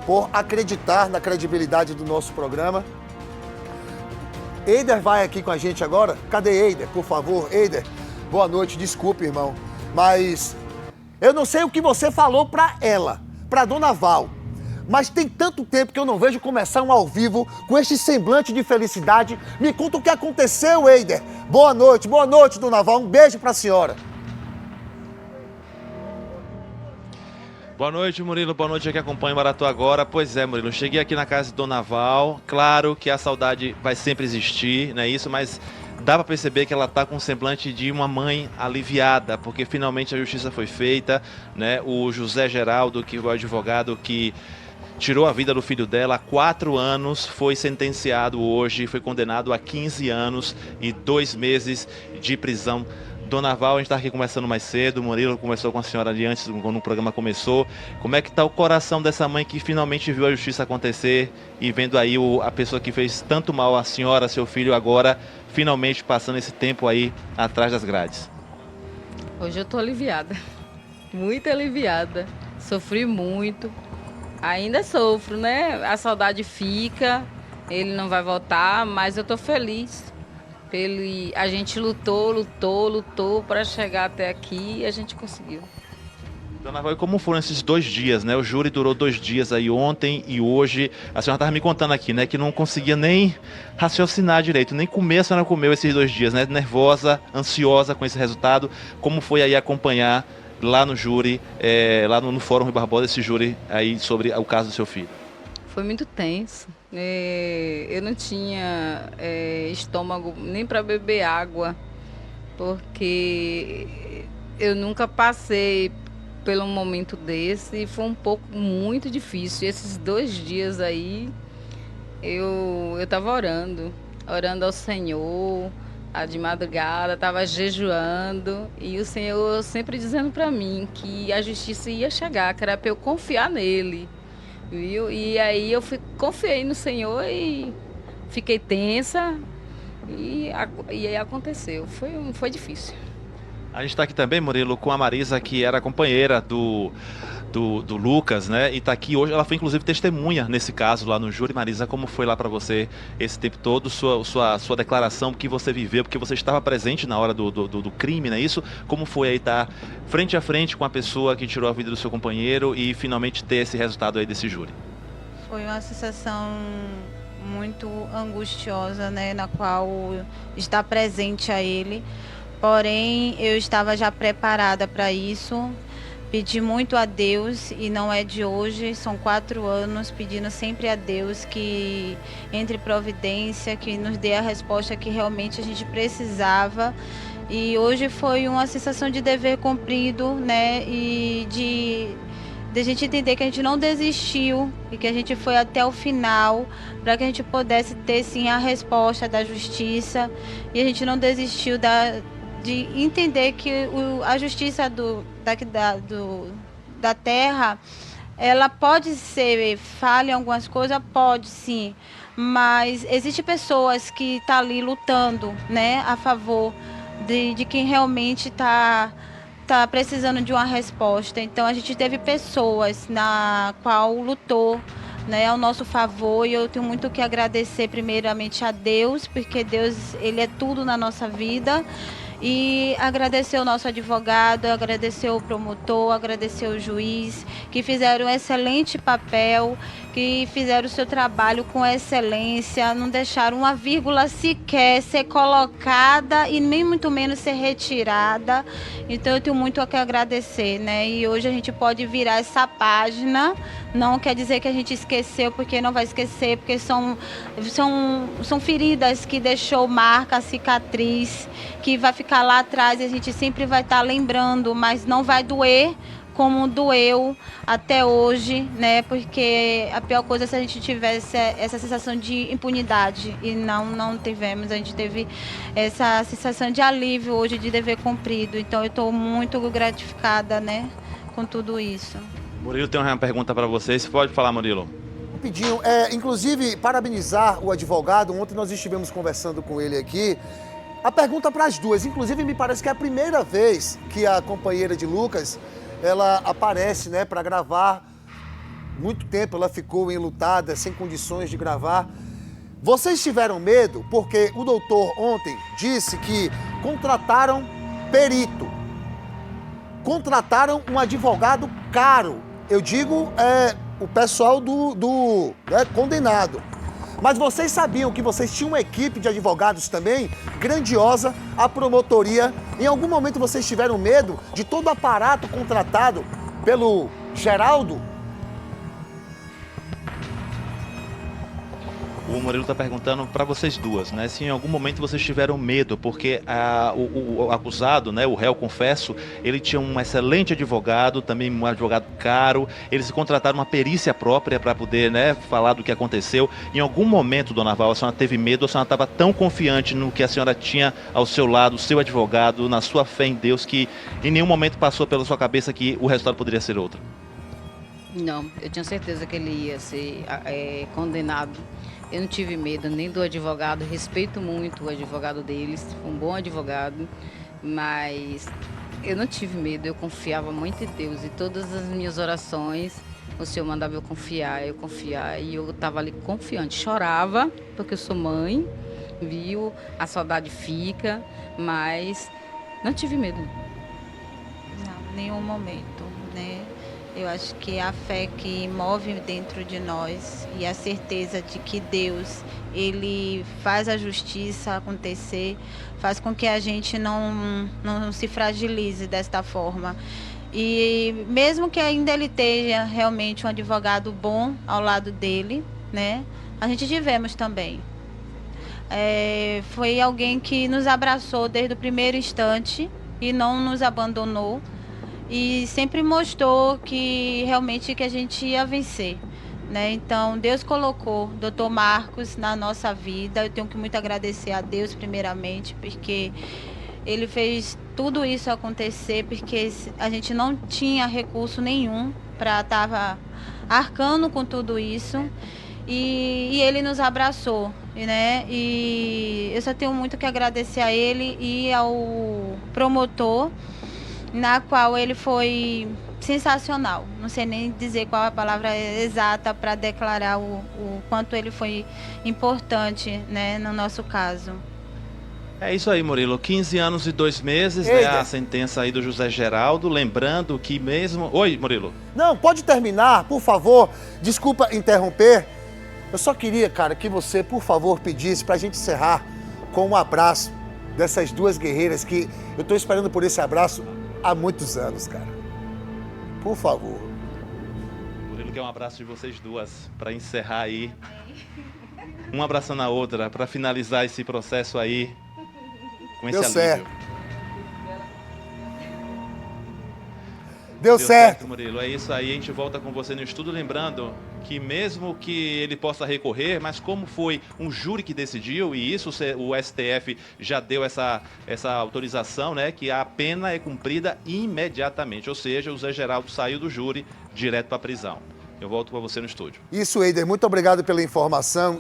por acreditar na credibilidade do nosso programa. Eider vai aqui com a gente agora. Cadê Eider, por favor? Eider, boa noite, desculpe, irmão. Mas eu não sei o que você falou pra ela, pra Dona Val. Mas tem tanto tempo que eu não vejo começar um ao vivo com este semblante de felicidade. Me conta o que aconteceu, Eider. Boa noite, Dona Val. Um beijo pra senhora. Boa noite, Murilo. Boa noite, que acompanha o Maratu agora. Pois é, Murilo, cheguei aqui na casa de Dona Val. Claro que a saudade vai sempre existir, não é isso? Mas dá para perceber que ela está com um semblante de uma mãe aliviada, porque finalmente a justiça foi feita, né? O José Geraldo, que é o advogado que tirou a vida do filho dela há 4 anos, foi sentenciado hoje, foi condenado a 15 anos e 2 meses de prisão. Dona Val, a gente está aqui conversando mais cedo, o Murilo conversou com a senhora ali antes, quando o programa começou. Como é que está o coração dessa mãe que finalmente viu a justiça acontecer e vendo aí a pessoa que fez tanto mal à senhora, seu filho, agora finalmente passando esse tempo aí atrás das grades? Hoje eu tô aliviada, muito aliviada, sofri muito, ainda sofro, né? A saudade fica, ele não vai voltar, mas eu tô feliz. A gente lutou para chegar até aqui e a gente conseguiu. Dona Val, como foram esses 2 dias, né? O júri durou 2 dias aí, ontem e hoje. A senhora estava me contando aqui, né? Que não conseguia nem raciocinar direito, nem comer. A senhora comeu esses 2 dias, né? Nervosa, ansiosa com esse resultado. Como foi aí acompanhar lá no júri, lá no Fórum Rui Barbosa, esse júri aí sobre o caso do seu filho? Foi muito tenso. Eu não tinha estômago nem para beber água, porque eu nunca passei por um momento desse e foi um pouco muito difícil. E esses 2 dias aí, eu estava orando ao Senhor, de madrugada, estava jejuando, e o Senhor sempre dizendo para mim que a justiça ia chegar, que era para eu confiar nele. Viu? E aí eu confiei no Senhor e fiquei tensa e aí aconteceu. Foi difícil. A gente está aqui também, Murilo, com a Marisa, que era companheira do Lucas, né? E está aqui hoje, ela foi inclusive testemunha nesse caso lá no júri. Marisa, como foi lá para você esse tempo todo, sua declaração, que você viveu, porque você estava presente na hora do crime, não é isso? Como foi aí estar frente a frente com a pessoa que tirou a vida do seu companheiro e finalmente ter esse resultado aí desse júri? Foi uma sensação muito angustiosa, né? Na qual estar presente a ele. Porém, eu estava já preparada para isso. Pedi muito a Deus, e não é de hoje, são 4 anos pedindo sempre a Deus que entre providência, que nos dê a resposta que realmente a gente precisava. E hoje foi uma sensação de dever cumprido, né? E de a gente entender que a gente não desistiu e que a gente foi até o final para que a gente pudesse ter sim a resposta da justiça, e a gente não desistiu de entender que a justiça da terra, ela pode ser falha em algumas coisas, pode sim, mas existem pessoas que estão ali lutando, né, a favor de quem realmente está precisando de uma resposta. Então a gente teve pessoas na qual lutou, né, ao nosso favor, e eu tenho muito que agradecer primeiramente a Deus, porque Deus, ele é tudo na nossa vida. E agradecer o nosso advogado, agradecer o promotor, agradecer o juiz, que fizeram um excelente papel, que fizeram o seu trabalho com excelência, não deixaram uma vírgula sequer ser colocada e nem muito menos ser retirada. Então eu tenho muito a que agradecer, né? E hoje a gente pode virar essa página, não quer dizer que a gente esqueceu, porque não vai esquecer, porque são feridas que deixou marca, cicatriz, que vai ficar lá atrás e a gente sempre vai estar lembrando, mas não vai doer como doeu até hoje, né? Porque a pior coisa é se a gente tivesse essa sensação de impunidade, e não tivemos. A gente teve essa sensação de alívio hoje, de dever cumprido. Então eu estou muito gratificada, né, com tudo isso. Murilo tem uma pergunta para você, você pode falar, Murilo? Rapidinho, inclusive parabenizar o advogado. Ontem nós estivemos conversando com ele aqui. A pergunta para as duas, inclusive me parece que é a primeira vez que a companheira de Lucas, ela aparece, né, para gravar muito tempo ela ficou enlutada, sem condições de gravar. Vocês tiveram medo porque o doutor ontem disse que contrataram perito, contrataram um advogado caro. Eu digo o pessoal do condenado. Mas vocês sabiam que vocês tinham uma equipe de advogados também, grandiosa, a promotoria. Em algum momento vocês tiveram medo de todo o aparato contratado pelo Geraldo? O Murilo está perguntando para vocês duas, né? Se em algum momento vocês tiveram medo, porque o acusado, né, o réu confesso, ele tinha um excelente advogado, também um advogado caro. Eles contrataram uma perícia própria para poder, né, falar do que aconteceu. Em algum momento, dona Val, a senhora teve medo? A senhora estava tão confiante no que a senhora tinha ao seu lado, o seu advogado, na sua fé em Deus, que em nenhum momento passou pela sua cabeça que o resultado poderia ser outro? Não, eu tinha certeza que ele ia ser condenado. Eu não tive medo nem do advogado, respeito muito o advogado deles, foi um bom advogado, mas eu não tive medo, eu confiava muito em Deus e todas as minhas orações, o Senhor mandava eu confiar e eu estava ali confiante, chorava porque eu sou mãe, viu, a saudade fica, mas não tive medo. Não, nenhum momento, né? Eu acho que a fé que move dentro de nós e a certeza de que Deus, Ele faz a justiça acontecer, faz com que a gente não se fragilize desta forma. E mesmo que ainda ele tenha realmente um advogado bom ao lado dele, né? A gente tivemos também. Foi alguém que nos abraçou desde o primeiro instante e não nos abandonou. E sempre mostrou que realmente que a gente ia vencer, né? Então, Deus colocou o Dr. Marcos na nossa vida. Eu tenho que muito agradecer a Deus primeiramente, porque ele fez tudo isso acontecer, porque a gente não tinha recurso nenhum para estar arcando com tudo isso. E ele nos abraçou, né? E eu só tenho muito que agradecer a ele e ao promotor, na qual ele foi sensacional. Não sei nem dizer qual a palavra exata para declarar o quanto ele foi importante, né, no nosso caso. É isso aí, Murilo. 15 anos e 2 meses, né, a sentença aí do José Geraldo. Lembrando que mesmo... Oi, Murilo. Não, pode terminar, por favor. Desculpa interromper. Eu só queria, cara, que você, por favor, pedisse pra gente encerrar com um abraço dessas duas guerreiras que eu tô esperando por esse abraço há muitos anos, cara. Por favor. Murilo quer um abraço de vocês duas para encerrar aí. Um abraçando a outra para finalizar esse processo aí com esse Deu alívio. certo. Deu certo, Murilo. É isso aí. A gente volta com você no estudo, lembrando que mesmo que ele possa recorrer, mas como foi um júri que decidiu, e isso o STF já deu essa autorização, né, que a pena é cumprida imediatamente. Ou seja, o Zé Geraldo saiu do júri direto para a prisão. Eu volto para você no estúdio. Isso, Eider. Muito obrigado pela informação.